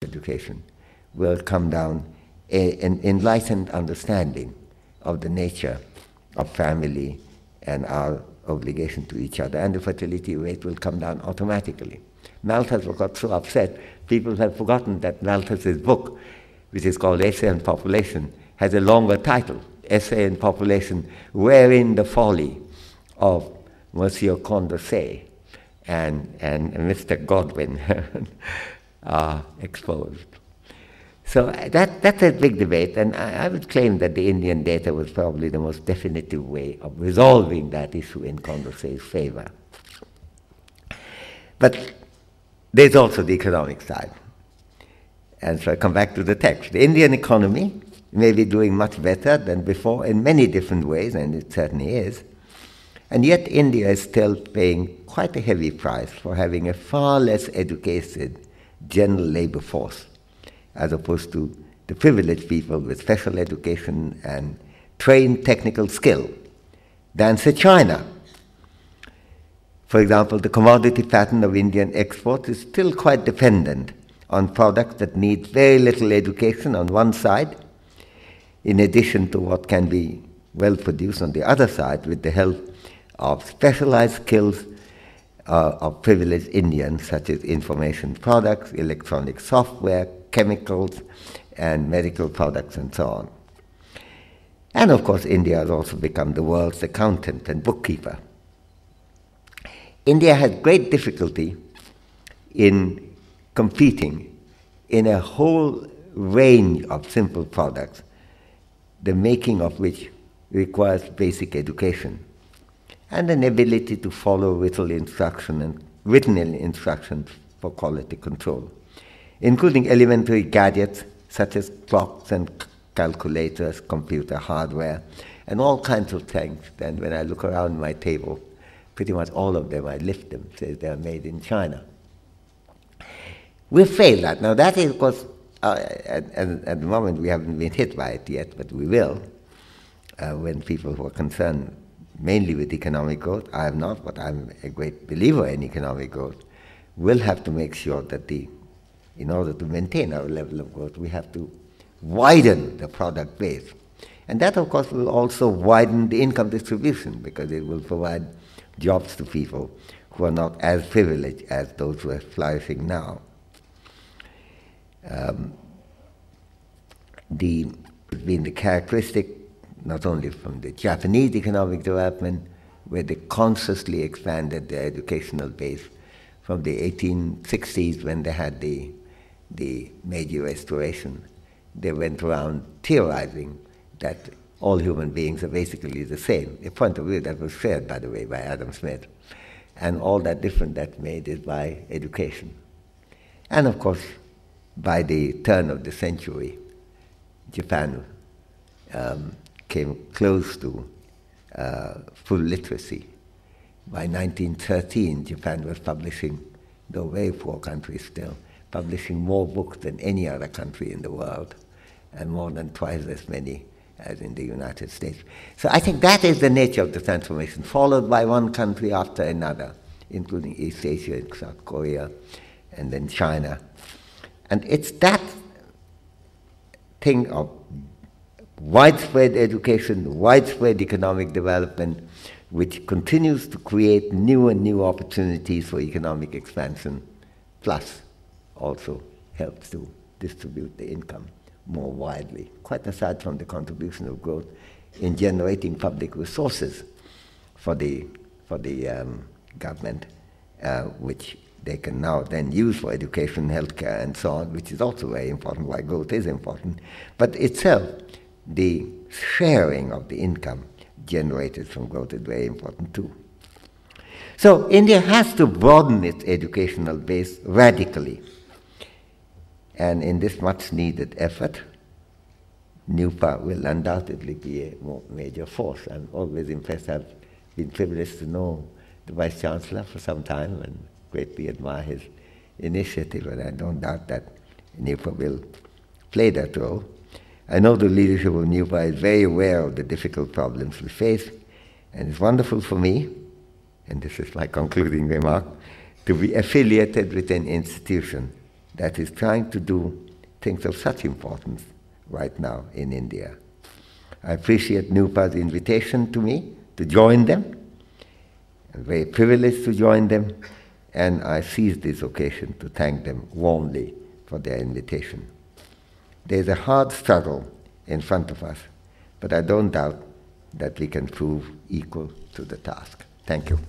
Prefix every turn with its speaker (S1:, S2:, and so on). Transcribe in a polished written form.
S1: education will come down an enlightened understanding of the nature of family and our obligation to each other, and the fertility rate will come down automatically. Malthus got so upset, people have forgotten that Malthus's book, which is called Essay on Population, has a longer title, Essay on Population, wherein the folly of Monsieur Condorcet and Mr. Godwin are exposed. So that's a big debate, and I would claim that the Indian data was probably the most definitive way of resolving that issue in Condorcet's favor. But there's also the economic side. And so I come back to the text. The Indian economy may be doing much better than before in many different ways, and it certainly is. And yet India is still paying quite a heavy price for having a far less educated general labor force, as opposed to the privileged people with special education and trained technical skill, than say China. For example, the commodity pattern of Indian exports is still quite dependent on products that need very little education on one side, in addition to what can be well produced on the other side with the help of specialized skills of privileged Indians, such as information products, electronic software, chemicals, and medical products, and so on. And of course, India has also become the world's accountant and bookkeeper. India has great difficulty in competing in a whole range of simple products, the making of which requires basic education and an ability to follow written instructions for quality control, including elementary gadgets such as clocks and calculators, computer hardware, and all kinds of things. And when I look around my table, pretty much all of them, I lift them, says they are made in China. We failed that. Now that is, of course, at the moment we haven't been hit by it yet, but we will, when people who are concerned mainly with economic growth, I am not, but I'm a great believer in economic growth, will have to make sure that in order to maintain our level of growth, we have to widen the product base. And that, of course, will also widen the income distribution, because it will provide jobs to people who are not as privileged as those who are flourishing now. It's been the characteristic, not only from the Japanese economic development, where they consciously expanded their educational base from the 1860s when they had the Meiji Restoration. They went around theorizing that all human beings are basically the same, a point of view that was shared, by the way, by Adam Smith. And all that difference that's made is by education. And of course, by the turn of the century, Japan came close to full literacy. By 1913, Japan was publishing, though very poor country still, publishing more books than any other country in the world, and more than twice as many as in the United States. So I think that is the nature of the transformation, followed by one country after another, including East Asia and South Korea, and then China. And it's that thing of widespread education, widespread economic development, which continues to create new and new opportunities for economic expansion, plus also helps to distribute the income more widely, quite aside from the contribution of growth in generating public resources for the government, which they can now then use for education, healthcare, and so on, which is also very important, why growth is important. But itself, the sharing of the income generated from growth is very important too. So India has to broaden its educational base radically. And in this much needed effort, NUEPA will undoubtedly be a more major force. I'm always impressed. I've been privileged to know the Vice Chancellor for some time and greatly admire his initiative, and I don't doubt that NUEPA will play that role. I know the leadership of NUEPA is very aware of the difficult problems we face, and it's wonderful for me, and this is my concluding remark, to be affiliated with an institution that is trying to do things of such importance right now in India. I appreciate NUEPA's invitation to me to join them. I'm very privileged to join them, and I seize this occasion to thank them warmly for their invitation. There's a hard struggle in front of us, but I don't doubt that we can prove equal to the task. Thank you.